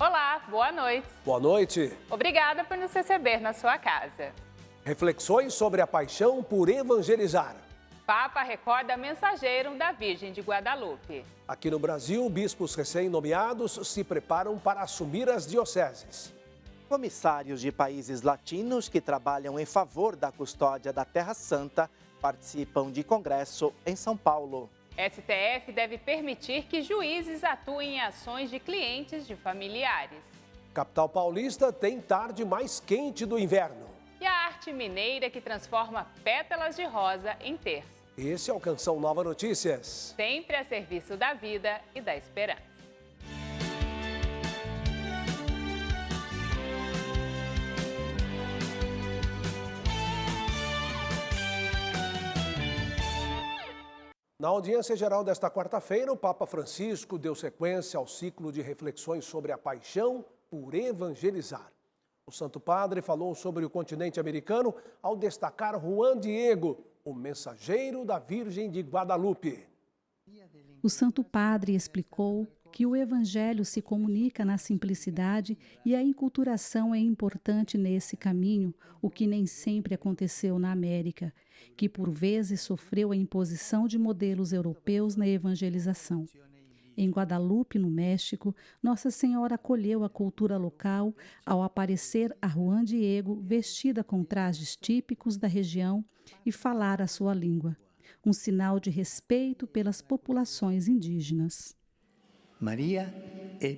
Olá, boa noite. Boa noite. Obrigada por nos receber na sua casa. Reflexões sobre a paixão por evangelizar. Papa recorda mensageiro da Virgem de Guadalupe. Aqui no Brasil, bispos recém-nomeados se preparam para assumir as dioceses. Comissários de países latinos que trabalham em favor da custódia da Terra Santa participam de congresso em São Paulo. STF deve permitir que juízes atuem em ações de clientes de familiares. Capital paulista tem tarde mais quente do inverno. E a arte mineira que transforma pétalas de rosa em terço. Esse é o Canção Nova Notícias. Sempre a serviço da vida e da esperança. Na audiência geral desta quarta-feira, o Papa Francisco deu sequência ao ciclo de reflexões sobre a paixão por evangelizar. O Santo Padre falou sobre o continente americano ao destacar Juan Diego, o mensageiro da Virgem de Guadalupe. O Santo Padre explicou que o Evangelho se comunica na simplicidade e a enculturação é importante nesse caminho, o que nem sempre aconteceu na América, que por vezes sofreu a imposição de modelos europeus na evangelização. Em Guadalupe, no México, Nossa Senhora acolheu a cultura local ao aparecer a Juan Diego vestida com trajes típicos da região e falar a sua língua, um sinal de respeito pelas populações indígenas. Maria è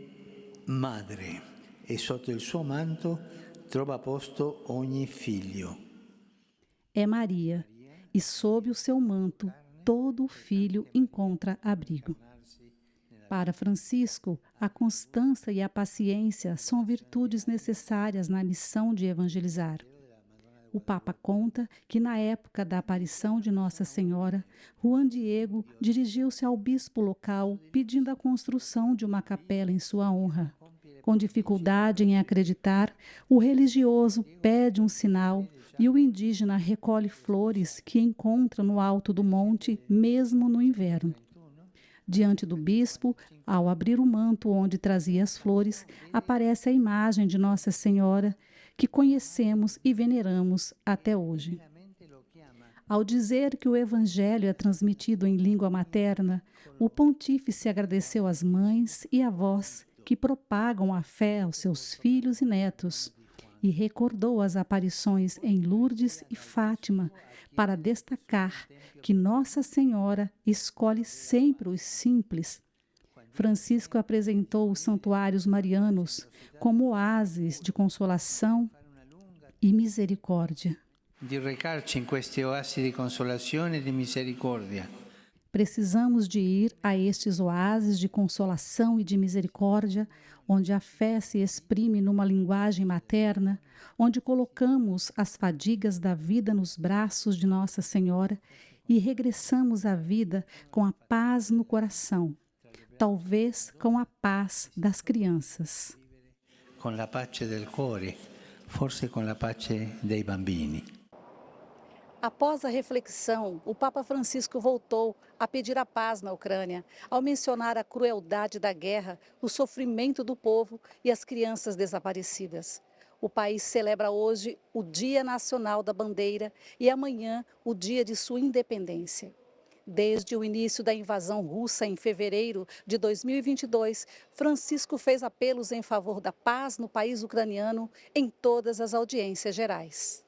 madre e sotto il suo manto trova posto ogni figlio. É Maria, e sob o seu manto todo filho encontra abrigo. Para Francisco, a constância e a paciência são virtudes necessárias na missão de evangelizar. O Papa conta que na época da aparição de Nossa Senhora, Juan Diego dirigiu-se ao bispo local pedindo a construção de uma capela em sua honra. Com dificuldade em acreditar, o religioso pede um sinal e o indígena recolhe flores que encontra no alto do monte, mesmo no inverno. Diante do bispo, ao abrir o manto onde trazia as flores, aparece a imagem de Nossa Senhora, que conhecemos e veneramos até hoje. Ao dizer que o Evangelho é transmitido em língua materna, o pontífice agradeceu às mães e avós que propagam a fé aos seus filhos e netos e recordou as aparições em Lourdes e Fátima para destacar que Nossa Senhora escolhe sempre os simples. Francisco apresentou os santuários marianos como oásis de consolação e misericórdia. Di recarci in questi oasi di consolazione e di misericordia. Precisamos de ir a estes oásis de consolação e de misericórdia, onde a fé se exprime numa linguagem materna, onde colocamos as fadigas da vida nos braços de Nossa Senhora e regressamos à vida com a paz no coração, talvez com a paz das crianças. Com la pace del cuore, forse con la pace dei bambini. Após a reflexão, o Papa Francisco voltou a pedir a paz na Ucrânia, ao mencionar a crueldade da guerra, o sofrimento do povo e as crianças desaparecidas. O país celebra hoje o Dia Nacional da Bandeira e amanhã o dia de sua independência. Desde o início da invasão russa em fevereiro de 2022, Francisco fez apelos em favor da paz no país ucraniano em todas as audiências gerais.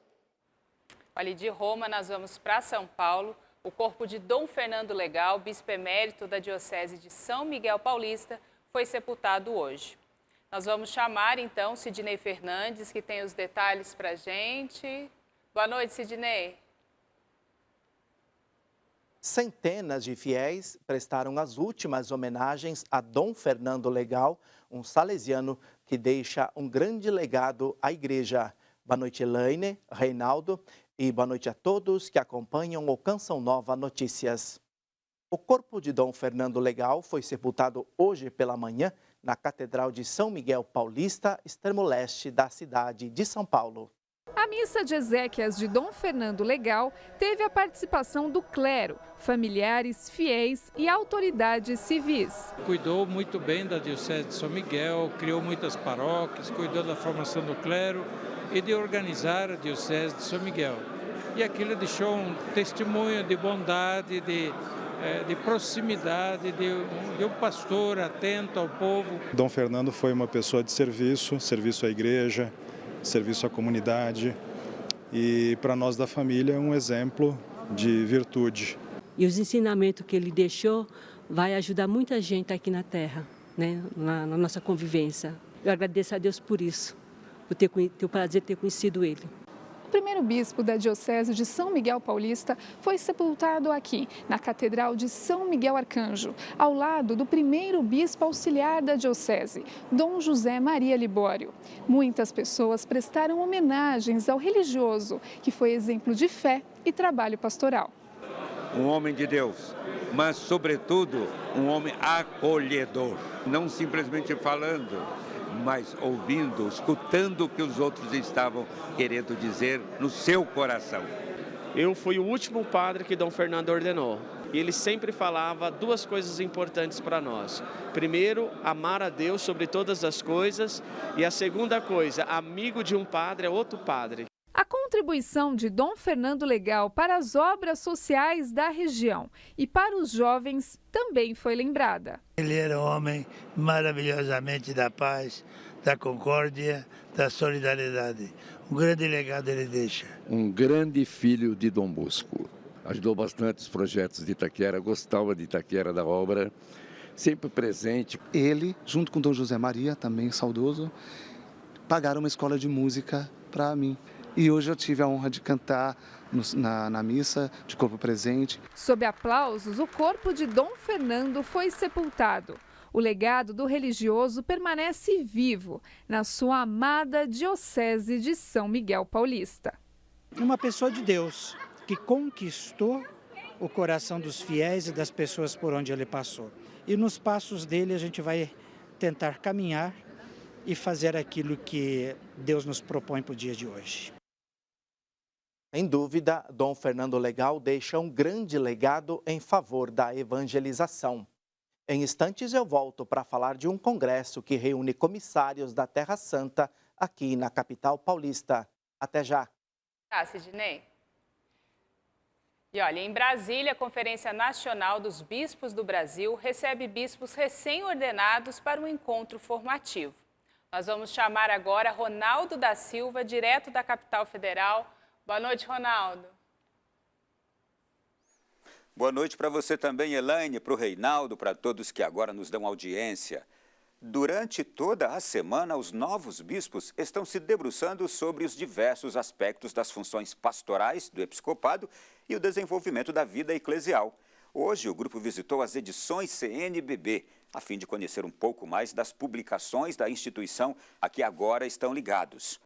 Olha, de Roma nós vamos para São Paulo. O corpo de Dom Fernando Legal, bispo emérito da Diocese de São Miguel Paulista, foi sepultado hoje. Nós vamos chamar então Sidney Fernandes, que tem os detalhes para a gente. Boa noite, Sidney. Centenas de fiéis prestaram as últimas homenagens a Dom Fernando Legal, um salesiano que deixa um grande legado à igreja. Boa noite, Elaine, Reinaldo, e boa noite a todos que acompanham o Canção Nova Notícias. O corpo de Dom Fernando Legal foi sepultado hoje pela manhã na Catedral de São Miguel Paulista, extremo leste da cidade de São Paulo. A missa de exéquias de Dom Fernando Legal teve a participação do clero, familiares, fiéis e autoridades civis. Cuidou muito bem da Diocese de São Miguel, criou muitas paróquias, cuidou da formação do clero e de organizar a Diocese de São Miguel. E aquilo deixou um testemunho de bondade, de proximidade, de um pastor atento ao povo. Dom Fernando foi uma pessoa de serviço à igreja, serviço à comunidade e para nós da família é um exemplo de virtude. E os ensinamentos que ele deixou vai ajudar muita gente aqui na Terra, né? na nossa convivência. Eu agradeço a Deus por isso, por ter o prazer de ter conhecido ele. O primeiro bispo da Diocese de São Miguel Paulista foi sepultado aqui, na Catedral de São Miguel Arcanjo, ao lado do primeiro bispo auxiliar da Diocese, Dom José Maria Libório. Muitas pessoas prestaram homenagens ao religioso, que foi exemplo de fé e trabalho pastoral. Um homem de Deus, mas, sobretudo, um homem acolhedor, não simplesmente falando, mas ouvindo, escutando o que os outros estavam querendo dizer no seu coração. Eu fui o último padre que Dom Fernando ordenou. E ele sempre falava duas coisas importantes para nós. Primeiro, amar a Deus sobre todas as coisas. E a segunda coisa, amigo de um padre é outro padre. A contribuição de Dom Fernando Legal para as obras sociais da região e para os jovens também foi lembrada. Ele era um homem maravilhosamente da paz, da concórdia, da solidariedade. Um grande legado ele deixa. Um grande filho de Dom Bosco. Ajudou bastante os projetos de Itaquera, gostava de Itaquera, da obra, sempre presente. Ele, junto com Dom José Maria, também saudoso, pagaram uma escola de música para mim. E hoje eu tive a honra de cantar na missa, de corpo presente. Sob aplausos, o corpo de Dom Fernando foi sepultado. O legado do religioso permanece vivo na sua amada Diocese de São Miguel Paulista. Uma pessoa de Deus que conquistou o coração dos fiéis e das pessoas por onde ele passou. E nos passos dele a gente vai tentar caminhar e fazer aquilo que Deus nos propõe para o dia de hoje. Sem dúvida, Dom Fernando Legal deixa um grande legado em favor da evangelização. Em instantes eu volto para falar de um congresso que reúne comissários da Terra Santa aqui na capital paulista. Até já. Sidney. E olha, em Brasília, a Conferência Nacional dos Bispos do Brasil recebe bispos recém-ordenados para um encontro formativo. Nós vamos chamar agora Ronaldo da Silva, direto da capital federal. Boa noite, Ronaldo. Boa noite para você também, Elaine, para o Reinaldo, para todos que agora nos dão audiência. Durante toda a semana, os novos bispos estão se debruçando sobre os diversos aspectos das funções pastorais do episcopado e o desenvolvimento da vida eclesial. Hoje, o grupo visitou as edições CNBB, a fim de conhecer um pouco mais das publicações da instituição a que agora estão ligados.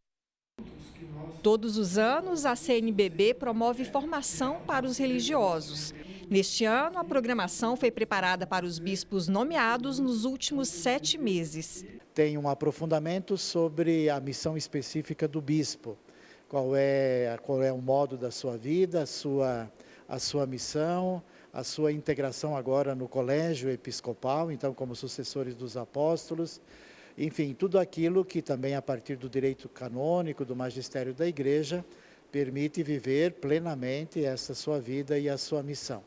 Todos os anos, a CNBB promove formação para os religiosos. Neste ano, a programação foi preparada para os bispos nomeados nos últimos 7 meses. Tem um aprofundamento sobre a missão específica do bispo. Qual é o modo da sua vida, a sua missão, a sua integração agora no colégio episcopal, então como sucessores dos apóstolos. Enfim, tudo aquilo que também a partir do direito canônico, do magistério da Igreja, permite viver plenamente essa sua vida e a sua missão.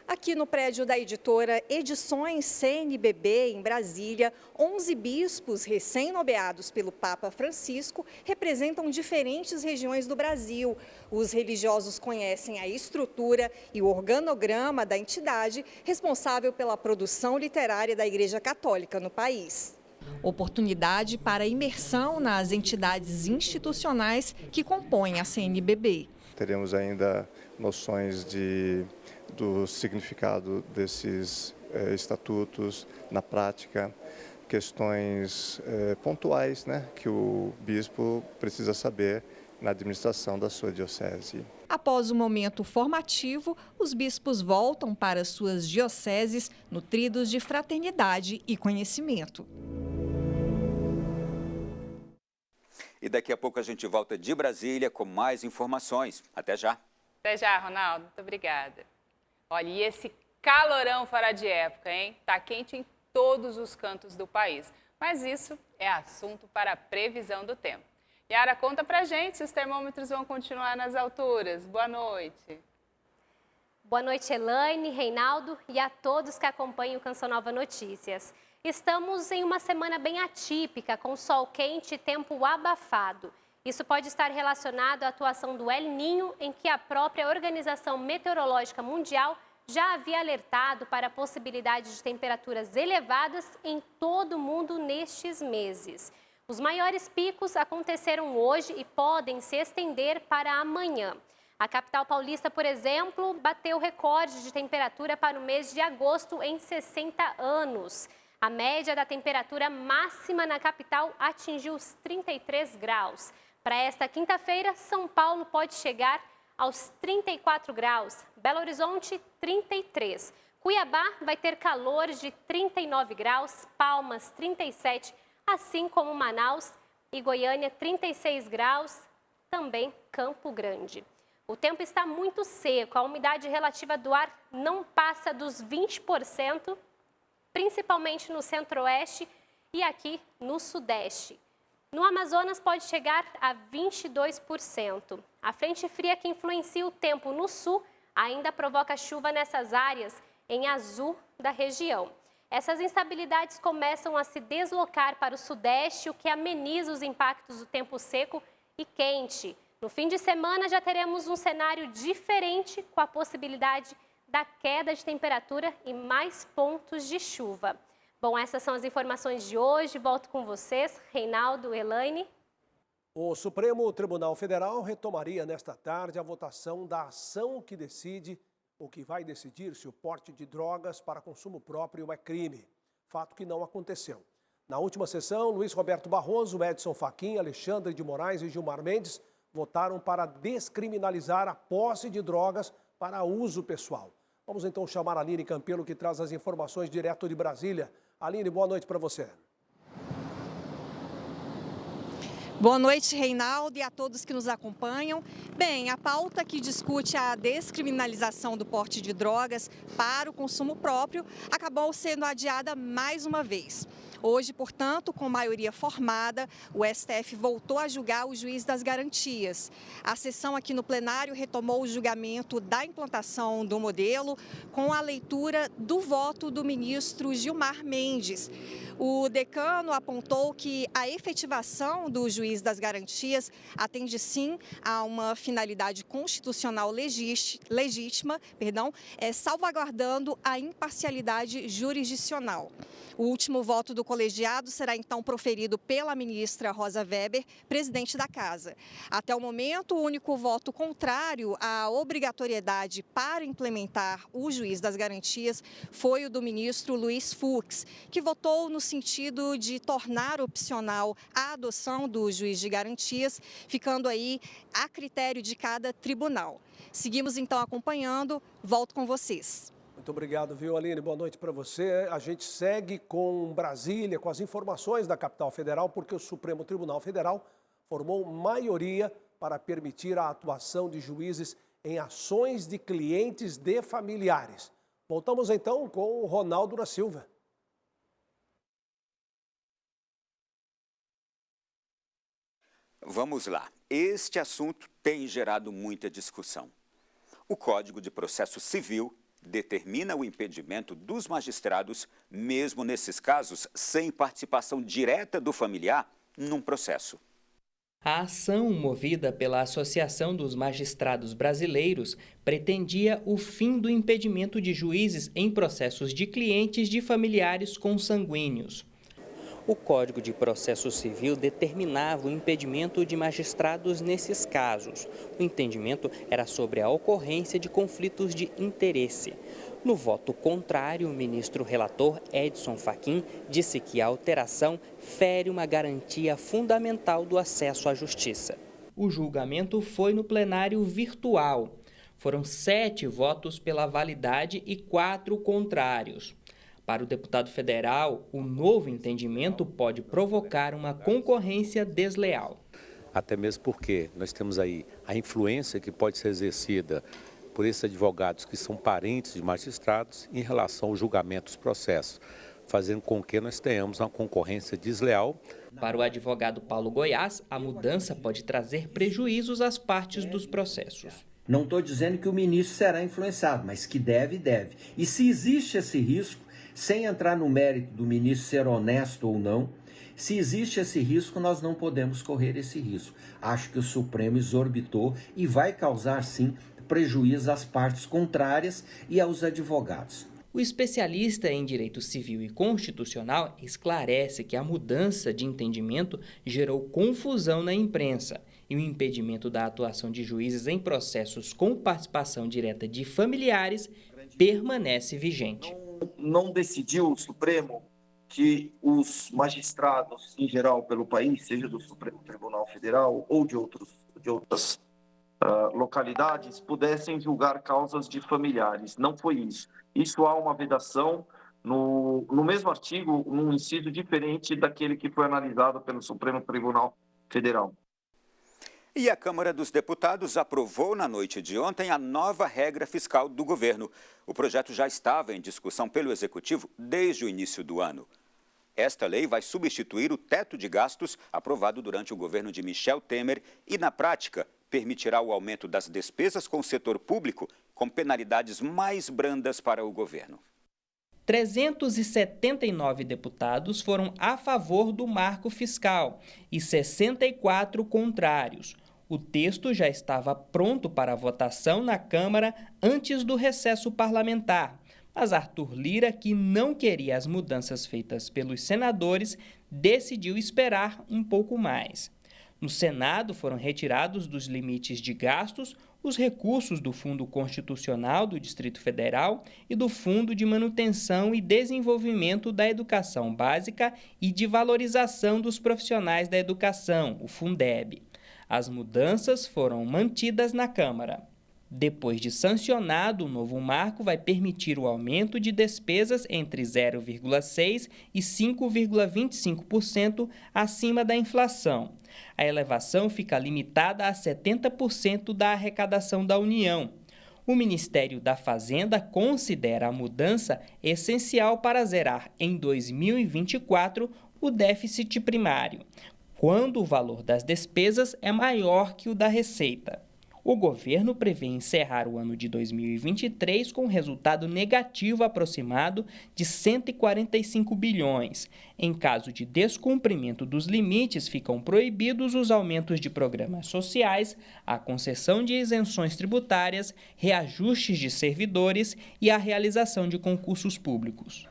Aqui no prédio da editora Edições CNBB, em Brasília, 11 bispos recém-nomeados pelo Papa Francisco representam diferentes regiões do Brasil. Os religiosos conhecem a estrutura e o organograma da entidade responsável pela produção literária da Igreja Católica no país. Oportunidade para imersão nas entidades institucionais que compõem a CNBB. Teremos ainda noções do significado desses estatutos na prática, questões pontuais, né, que o bispo precisa saber na administração da sua diocese. Após o momento formativo, os bispos voltam para suas dioceses nutridos de fraternidade e conhecimento. E daqui a pouco a gente volta de Brasília com mais informações. Até já. Até já, Ronaldo. Muito obrigada. Olha, e esse calorão fora de época, hein? Tá quente em todos os cantos do país. Mas isso é assunto para a previsão do tempo. Yara, conta pra gente se os termômetros vão continuar nas alturas. Boa noite. Boa noite, Elaine, Reinaldo e a todos que acompanham o Canção Nova Notícias. Estamos em uma semana bem atípica, com sol quente e tempo abafado. Isso pode estar relacionado à atuação do El Niño, em que a própria Organização Meteorológica Mundial já havia alertado para a possibilidade de temperaturas elevadas em todo o mundo nestes meses. Os maiores picos aconteceram hoje e podem se estender para amanhã. A capital paulista, por exemplo, bateu recorde de temperatura para o mês de agosto em 60 anos. A média da temperatura máxima na capital atingiu os 33 graus. Para esta quinta-feira, São Paulo pode chegar aos 34 graus, Belo Horizonte 33. Cuiabá vai ter calor de 39 graus, Palmas 37, assim como Manaus e Goiânia 36 graus, também Campo Grande. O tempo está muito seco, a umidade relativa do ar não passa dos 20%, principalmente no centro-oeste e aqui no sudeste. No Amazonas pode chegar a 22%. A frente fria que influencia o tempo no sul ainda provoca chuva nessas áreas em azul da região. Essas instabilidades começam a se deslocar para o sudeste, o que ameniza os impactos do tempo seco e quente. No fim de semana já teremos um cenário diferente, com a possibilidade da queda de temperatura e mais pontos de chuva. Bom, essas são as informações de hoje. Volto com vocês, Reinaldo, Elaine. O Supremo Tribunal Federal retomaria nesta tarde a votação da ação que decide ou que vai decidir se o porte de drogas para consumo próprio é crime. Fato que não aconteceu. Na última sessão, Luiz Roberto Barroso, Edson Fachin, Alexandre de Moraes e Gilmar Mendes votaram para descriminalizar a posse de drogas para uso pessoal. Vamos então chamar a Aline Campelo, que traz as informações direto de Brasília. Aline, boa noite para você. Boa noite, Reinaldo, e a todos que nos acompanham. Bem, a pauta que discute a descriminalização do porte de drogas para o consumo próprio acabou sendo adiada mais uma vez. Hoje, portanto, com maioria formada, o STF voltou a julgar o juiz das garantias. A sessão aqui no plenário retomou o julgamento da implantação do modelo com a leitura do voto do ministro Gilmar Mendes. O decano apontou que a efetivação do juiz das garantias atende sim a uma finalidade constitucional legítima, salvaguardando a imparcialidade jurisdicional. O último voto do colegiado será então proferido pela ministra Rosa Weber, presidente da Casa. Até o momento, o único voto contrário à obrigatoriedade para implementar o juiz das garantias foi o do ministro Luiz Fux, que votou no sentido de tornar opcional a adoção do juiz de garantias, ficando aí a critério de cada tribunal. Seguimos então acompanhando. Volto com vocês. Muito obrigado, viu, Aline? Boa noite para você. A gente segue com Brasília, com as informações da capital federal, porque o Supremo Tribunal Federal formou maioria para permitir a atuação de juízes em ações de clientes de familiares. Voltamos então com o Ronaldo da Silva. Vamos lá. Este assunto tem gerado muita discussão. O Código de Processo Civil determina o impedimento dos magistrados, mesmo nesses casos, sem participação direta do familiar num processo. A ação movida pela Associação dos Magistrados Brasileiros pretendia o fim do impedimento de juízes em processos de clientes de familiares consanguíneos. O Código de Processo Civil determinava o impedimento de magistrados nesses casos. O entendimento era sobre a ocorrência de conflitos de interesse. No voto contrário, o ministro relator Edson Fachin disse que a alteração fere uma garantia fundamental do acesso à justiça. O julgamento foi no plenário virtual. Foram 7 votos pela validade e 4 contrários. Para o deputado federal, o novo entendimento pode provocar uma concorrência desleal. até mesmo porque nós temos aí a influência que pode ser exercida por esses advogados que são parentes de magistrados em relação ao julgamento dos processos, fazendo com que nós tenhamos uma concorrência desleal. Para o advogado Paulo Goiás, a mudança pode trazer prejuízos às partes dos processos. Não estou dizendo que o ministro será influenciado, mas que deve. E se existe esse risco, sem entrar no mérito do ministro ser honesto ou não, se existe esse risco, nós não podemos correr esse risco. Acho que o Supremo exorbitou e vai causar, sim, prejuízo às partes contrárias e aos advogados. O especialista em direito civil e constitucional esclarece que a mudança de entendimento gerou confusão na imprensa e o impedimento da atuação de juízes em processos com participação direta de familiares permanece vigente. Não decidiu o Supremo que os magistrados, em geral, pelo país, seja do Supremo Tribunal Federal ou de outras localidades, pudessem julgar causas de familiares. Não foi isso. Isso há uma vedação no mesmo artigo, num inciso diferente daquele que foi analisado pelo Supremo Tribunal Federal. E a Câmara dos Deputados aprovou na noite de ontem a nova regra fiscal do governo. O projeto já estava em discussão pelo Executivo desde o início do ano. Esta lei vai substituir o teto de gastos aprovado durante o governo de Michel Temer e, na prática, permitirá o aumento das despesas com o setor público, com penalidades mais brandas para o governo. 379 deputados foram a favor do marco fiscal e 64 contrários. O texto já estava pronto para votação na Câmara antes do recesso parlamentar, mas Arthur Lira, que não queria as mudanças feitas pelos senadores, decidiu esperar um pouco mais. No Senado foram retirados dos limites de gastos os recursos do Fundo Constitucional do Distrito Federal e do Fundo de Manutenção e Desenvolvimento da Educação Básica e de Valorização dos Profissionais da Educação, o Fundeb. As mudanças foram mantidas na Câmara. Depois de sancionado, o novo marco vai permitir o aumento de despesas entre 0,6% e 5,25% acima da inflação. A elevação fica limitada a 70% da arrecadação da União. O Ministério da Fazenda considera a mudança essencial para zerar em 2024 o déficit primário, quando o valor das despesas é maior que o da receita. O governo prevê encerrar o ano de 2023 com um resultado negativo aproximado de 145 bilhões. Em caso de descumprimento dos limites, ficam proibidos os aumentos de programas sociais, a concessão de isenções tributárias, reajustes de servidores e a realização de concursos públicos.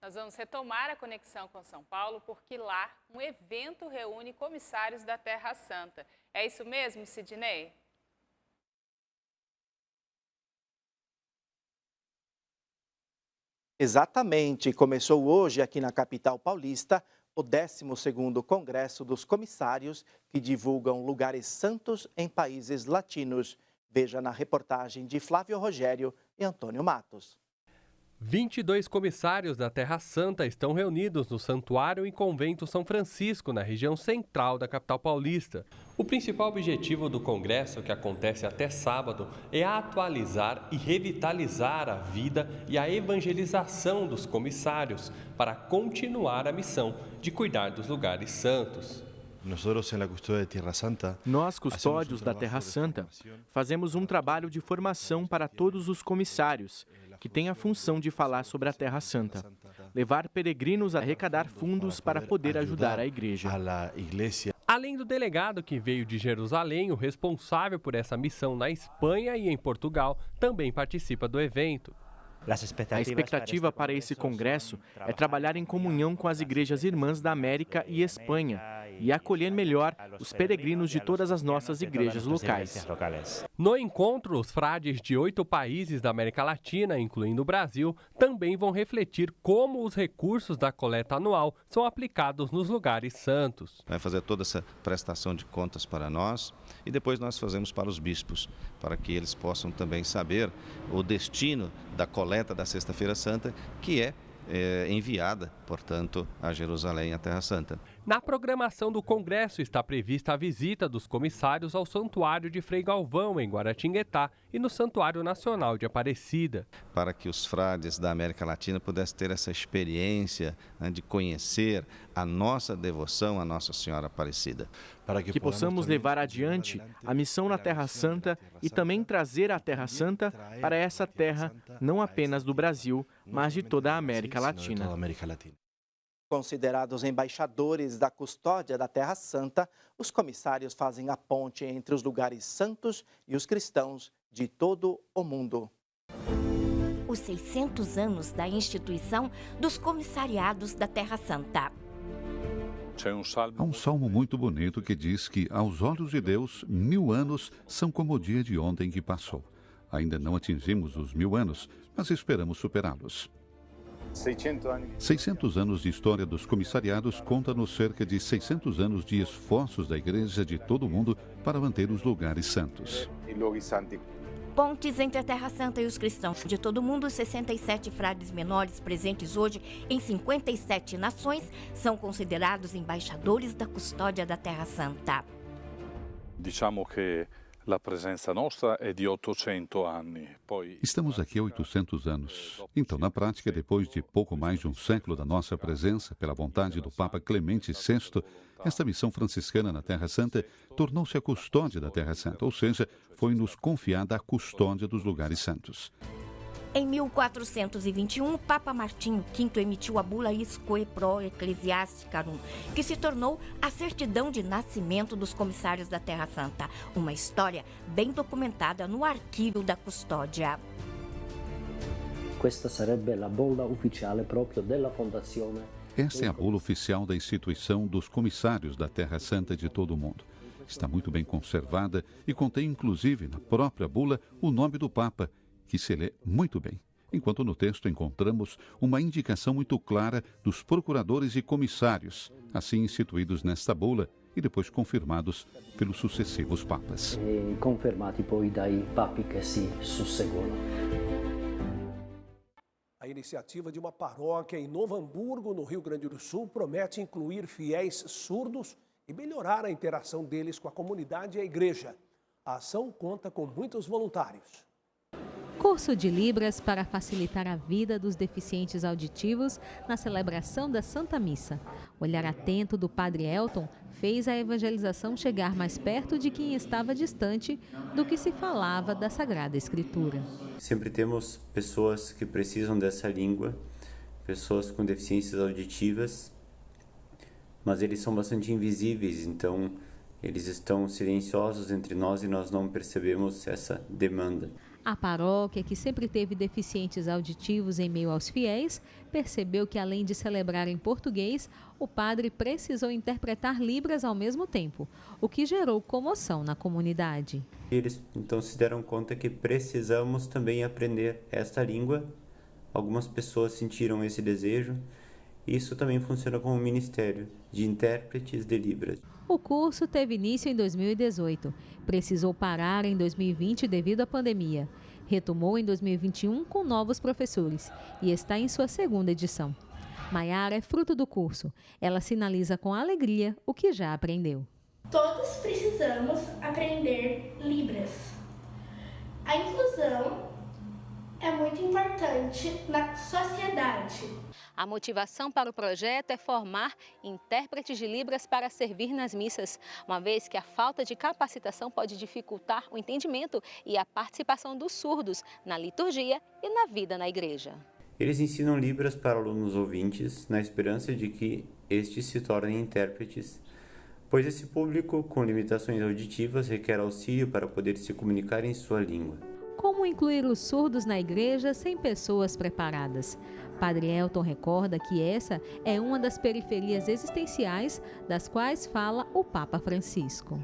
Nós vamos retomar a conexão com São Paulo, porque lá um evento reúne comissários da Terra Santa. É isso mesmo, Sidney? Exatamente. Começou hoje aqui na capital paulista o 12º Congresso dos Comissários que divulgam lugares santos em países latinos. Veja na reportagem de Flávio Rogério e Antônio Matos. 22 comissários da Terra Santa estão reunidos no Santuário e Convento São Francisco, na região central da capital paulista. O principal objetivo do congresso, que acontece até sábado, é atualizar e revitalizar a vida e a evangelização dos comissários para continuar a missão de cuidar dos lugares santos. Nós, custódios da Terra Santa, fazemos um trabalho de formação para todos os comissários, que tem a função de falar sobre a Terra Santa, levar peregrinos a arrecadar fundos para poder ajudar a igreja. Além do delegado que veio de Jerusalém, o responsável por essa missão na Espanha e em Portugal também participa do evento. A expectativa para esse congresso é trabalhar em comunhão com as igrejas irmãs da América e Espanha e acolher melhor os peregrinos de todas as nossas igrejas locais. No encontro, os frades de 8 países da América Latina, incluindo o Brasil, também vão refletir como os recursos da coleta anual são aplicados nos lugares santos. Vai fazer toda essa prestação de contas para nós e depois nós fazemos para os bispos, para que eles possam também saber o destino da coleta da Sexta-feira Santa, que é enviada, portanto, a Jerusalém, a Terra Santa. Na programação do Congresso está prevista a visita dos comissários ao Santuário de Frei Galvão, em Guaratinguetá, e no Santuário Nacional de Aparecida. Para que os frades da América Latina pudessem ter essa experiência, né, de conhecer a nossa devoção à Nossa Senhora Aparecida. Para que possamos levar adiante a missão na Terra Santa e também trazer a Terra Santa para essa terra, não apenas do Brasil, mas de toda a América Latina. Considerados embaixadores da custódia da Terra Santa, os comissários fazem a ponte entre os lugares santos e os cristãos de todo o mundo. Os 600 anos da instituição dos comissariados da Terra Santa. Há um salmo muito bonito que diz que, aos olhos de Deus, 1000 anos são como o dia de ontem que passou. Ainda não atingimos os 1000 anos, mas esperamos superá-los. 600 anos de história dos comissariados conta-nos cerca de 600 anos de esforços da Igreja de todo o mundo para manter os lugares santos. Pontes entre a Terra Santa e os cristãos de todo o mundo, 67 frades menores presentes hoje em 57 nações são considerados embaixadores da custódia da Terra Santa. Diciamo che la presenza nostra è di 800 anni. Estamos aqui há 800 anos. Então, na prática, depois de pouco mais de um século da nossa presença, pela vontade do Papa Clemente VI, esta missão franciscana na Terra Santa tornou-se a custódia da Terra Santa, ou seja, foi-nos confiada a custódia dos lugares santos. Em 1421, o Papa Martinho V emitiu a bula Isque Pro Ecclesiasticarum, que se tornou a certidão de nascimento dos comissários da Terra Santa, uma história bem documentada no arquivo da custódia. Questa sarebbe la bolla ufficiale proprio della fondazione. Essa é a bula oficial da instituição dos comissários da Terra Santa de todo o mundo. Está muito bem conservada e contém, inclusive, na própria bula, o nome do Papa, que se lê muito bem, enquanto no texto encontramos uma indicação muito clara dos procuradores e comissários, assim instituídos nesta bula e depois confirmados pelos sucessivos papas. E confermati poi dai papi che si susseguono. A iniciativa de uma paróquia em Novo Hamburgo, no Rio Grande do Sul, promete incluir fiéis surdos e melhorar a interação deles com a comunidade e a igreja. A ação conta com muitos voluntários. Curso de Libras para facilitar a vida dos deficientes auditivos na celebração da Santa Missa. O olhar atento do Padre Elton fez a evangelização chegar mais perto de quem estava distante do que se falava da Sagrada Escritura. Sempre temos pessoas que precisam dessa língua, pessoas com deficiências auditivas, mas eles são bastante invisíveis, então eles estão silenciosos entre nós e nós não percebemos essa demanda. A paróquia, que sempre teve deficientes auditivos em meio aos fiéis, percebeu que, além de celebrar em português, o padre precisou interpretar Libras ao mesmo tempo, o que gerou comoção na comunidade. Eles então se deram conta que precisamos também aprender esta língua. Algumas pessoas sentiram esse desejo. Isso também funciona como um ministério de intérpretes de Libras. O curso teve início em 2018. Precisou parar em 2020 devido à pandemia. Retomou em 2021 com novos professores e está em sua segunda edição. Maiara é fruto do curso. Ela sinaliza com alegria o que já aprendeu. Todos precisamos aprender Libras. A inclusão é muito importante na sociedade. A motivação para o projeto é formar intérpretes de Libras para servir nas missas, uma vez que a falta de capacitação pode dificultar o entendimento e a participação dos surdos na liturgia e na vida na igreja. Eles ensinam Libras para alunos ouvintes, na esperança de que estes se tornem intérpretes, pois esse público com limitações auditivas requer auxílio para poder se comunicar em sua língua. Como incluir os surdos na igreja sem pessoas preparadas? Padre Elton recorda que essa é uma das periferias existenciais das quais fala o Papa Francisco.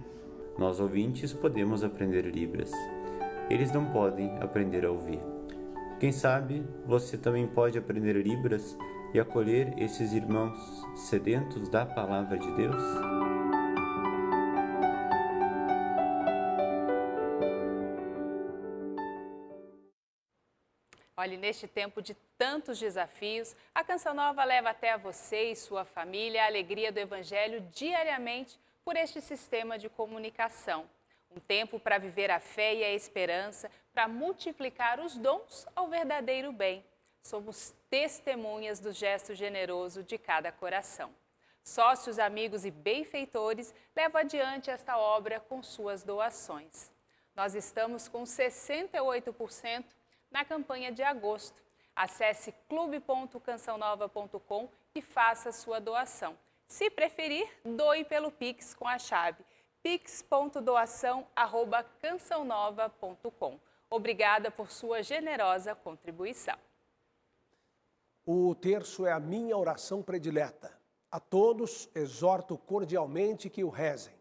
Nós ouvintes podemos aprender Libras. Eles não podem aprender a ouvir. Quem sabe você também pode aprender Libras e acolher esses irmãos sedentos da palavra de Deus? Olha, Olhe, neste tempo de tantos desafios, a Canção Nova leva até você e sua família a alegria do Evangelho diariamente por este sistema de comunicação. Um tempo para viver a fé e a esperança, para multiplicar os dons ao verdadeiro bem. Somos testemunhas do gesto generoso de cada coração. Sócios, amigos e benfeitores levam adiante esta obra com suas doações. Nós estamos com 68% na campanha de agosto. Acesse clube.cançãonova.com e faça sua doação. Se preferir, doe pelo Pix com a chave pix.doação@cançãonova.com. Obrigada por sua generosa contribuição. O terço é a minha oração predileta. A todos exorto cordialmente que o rezem.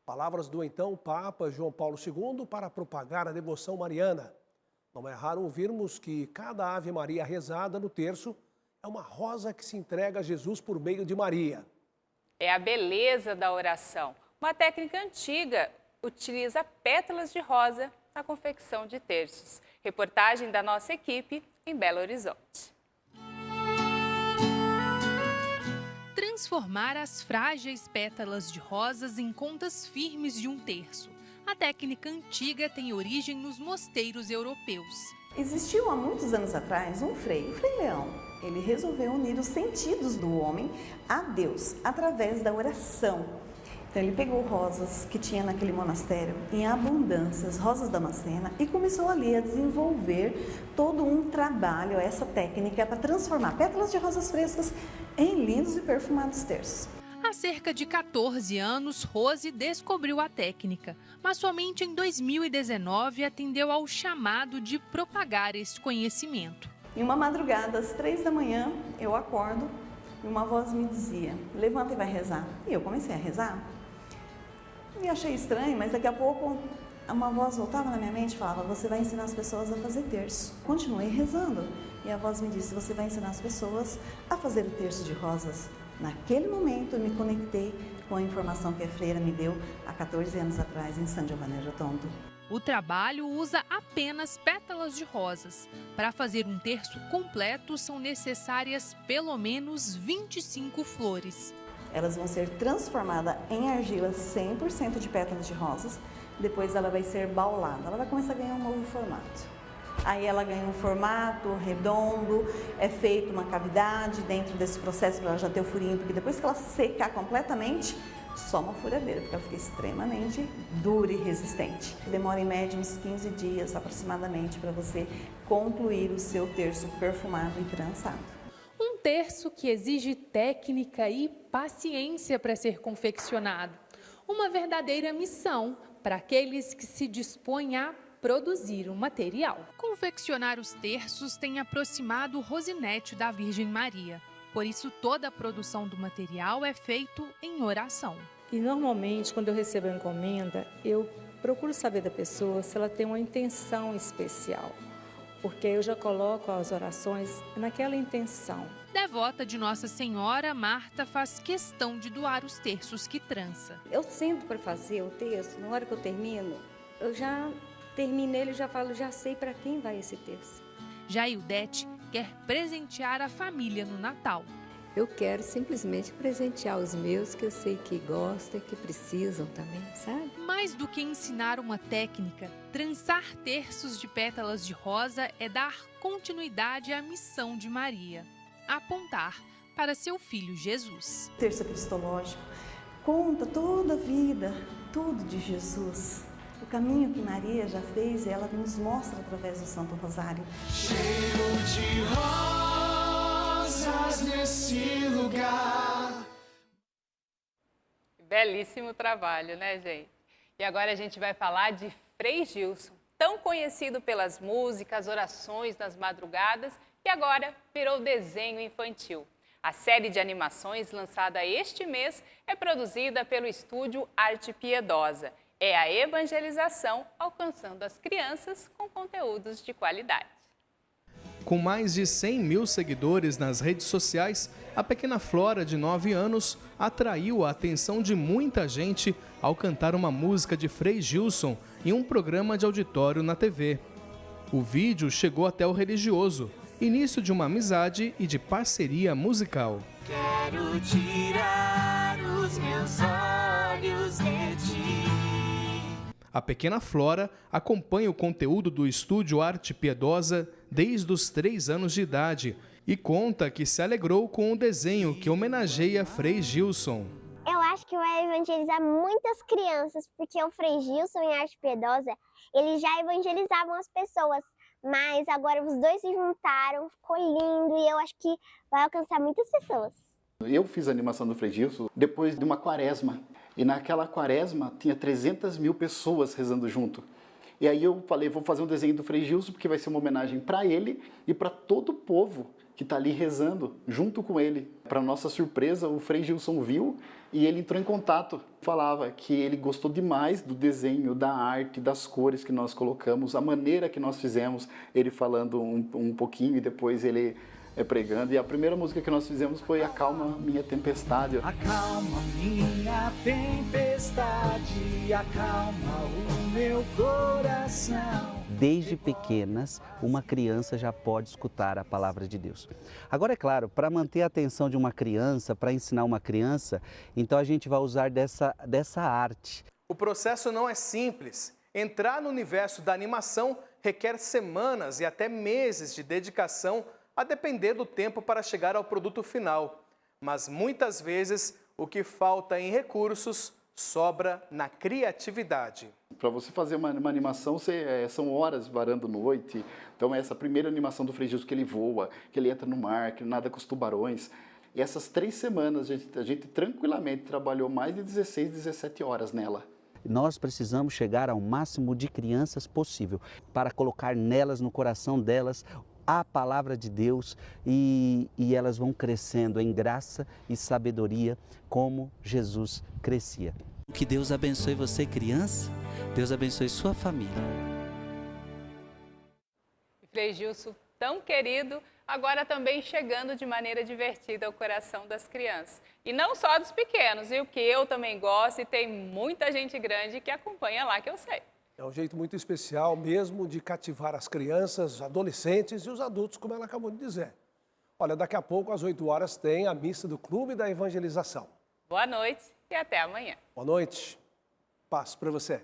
Palavras do então Papa João Paulo II para propagar a devoção mariana. Não é raro ouvirmos que cada Ave Maria rezada no terço é uma rosa que se entrega a Jesus por meio de Maria. É a beleza da oração. Uma técnica antiga utiliza pétalas de rosa na confecção de terços. Reportagem da nossa equipe em Belo Horizonte. Transformar as frágeis pétalas de rosas em contas firmes de um terço. A técnica antiga tem origem nos mosteiros europeus. Existiu há muitos anos atrás um Frei Leão. Ele resolveu unir os sentidos do homem a Deus através da oração. Então ele pegou rosas que tinha naquele monastério em abundância, as rosas damascena, e começou ali a desenvolver todo um trabalho, essa técnica para transformar pétalas de rosas frescas em lindos e perfumados terços. Há cerca de 14 anos, Rose descobriu a técnica, mas somente em 2019 atendeu ao chamado de propagar esse conhecimento. Em uma madrugada, às 3 da manhã, eu acordo e uma voz me dizia: levanta e vai rezar. E eu comecei a rezar. E achei estranho, mas daqui a pouco uma voz voltava na minha mente e falava: você vai ensinar as pessoas a fazer terço. Continuei rezando e a voz me disse: você vai ensinar as pessoas a fazer o terço de rosas. Naquele momento eu me conectei com a informação que a freira me deu há 14 anos atrás em San Giovanni Rotondo. O trabalho usa apenas pétalas de rosas. Para fazer um terço completo são necessárias pelo menos 25 flores. Elas vão ser transformadas em argila 100% de pétalas de rosas. Depois ela vai ser baulada, ela vai começar a ganhar um novo formato. Aí ela ganha um formato redondo, é feita uma cavidade dentro desse processo para ela já ter o furinho, porque depois que ela secar completamente, só uma furadeira, porque ela fica extremamente dura e resistente. Demora em média uns 15 dias aproximadamente para você concluir o seu terço perfumado e trançado. Um terço que exige técnica e paciência para ser confeccionado. Uma verdadeira missão para aqueles que se dispõem a produzir o material. Confeccionar os terços tem aproximado Rosinete da Virgem Maria. Por isso, toda a produção do material é feito em oração. E normalmente, quando eu recebo a encomenda, eu procuro saber da pessoa se ela tem uma intenção especial. Porque eu já coloco as orações naquela intenção. Devota de Nossa Senhora, Marta faz questão de doar os terços que trança. Eu sento para fazer o terço, na hora que eu termino, eu já termino ele e já falo, já sei para quem vai esse terço. Jaildete quer presentear a família no Natal. Eu quero simplesmente presentear os meus, que eu sei que gostam, que precisam também, sabe? Mais do que ensinar uma técnica, trançar terços de pétalas de rosa é dar continuidade à missão de Maria, apontar para seu filho Jesus. O terço cristológico conta toda a vida, tudo de Jesus. O caminho que Maria já fez, ela nos mostra através do Santo Rosário. Cheiro de rosas nesse lugar. Belíssimo trabalho, né, gente? E agora a gente vai falar de Frei Gilson, tão conhecido pelas músicas, orações nas madrugadas, que agora virou desenho infantil. A série de animações lançada este mês é produzida pelo estúdio Arte Piedosa. É a evangelização alcançando as crianças com conteúdos de qualidade. Com mais de 100 mil seguidores nas redes sociais, a pequena Flora, de 9 anos, atraiu a atenção de muita gente ao cantar uma música de Frei Gilson em um programa de auditório na TV. O vídeo chegou até o religioso, início de uma amizade e de parceria musical. Quero tirar os meus olhos de ti. A pequena Flora acompanha o conteúdo do Estúdio Arte Piedosa desde os 3 anos de idade e conta que se alegrou com o desenho que homenageia Frei Gilson. Eu acho que vai evangelizar muitas crianças, porque o Frei Gilson em Arte Piedosa, eles já evangelizavam as pessoas, mas agora os dois se juntaram, ficou lindo e eu acho que vai alcançar muitas pessoas. Eu fiz a animação do Frei Gilson depois de uma quaresma, e naquela quaresma tinha 300 mil pessoas rezando junto. E aí eu falei, vou fazer um desenho do Frei Gilson, porque vai ser uma homenagem para ele e para todo o povo que está ali rezando junto com ele. Para nossa surpresa, o Frei Gilson viu e ele entrou em contato. Falava que ele gostou demais do desenho, da arte, das cores que nós colocamos, a maneira que nós fizemos, ele falando um pouquinho e depois ele pregando. E a primeira música que nós fizemos foi Acalma Minha Tempestade. Acalma minha tempestade, acalma o meu coração. Desde pequenas, uma criança já pode escutar a palavra de Deus. Agora, é claro, para manter a atenção de uma criança, para ensinar uma criança, então a gente vai usar dessa arte. O processo não é simples. Entrar no universo da animação requer semanas e até meses de dedicação, a depender do tempo para chegar ao produto final. Mas muitas vezes o que falta em recursos sobra na criatividade. Para você fazer uma animação, são horas varando noite. Então essa primeira animação do Frei Gilson, que ele voa, que ele entra no mar, que nada com os tubarões. E essas 3 semanas a gente tranquilamente trabalhou mais de 16, 17 horas nela. Nós precisamos chegar ao máximo de crianças possível para colocar nelas, no coração delas, a palavra de Deus e elas vão crescendo em graça e sabedoria como Jesus crescia. Que Deus abençoe você, criança. Deus abençoe sua família. Frei Gilson, tão querido, agora também chegando de maneira divertida ao coração das crianças. E não só dos pequenos, viu? Que eu também gosto e tem muita gente grande que acompanha lá, que eu sei. É um jeito muito especial mesmo de cativar as crianças, os adolescentes e os adultos, como ela acabou de dizer. Olha, daqui a pouco, às 8 horas, tem a missa do Clube da Evangelização. Boa noite e até amanhã. Boa noite. Paz para você.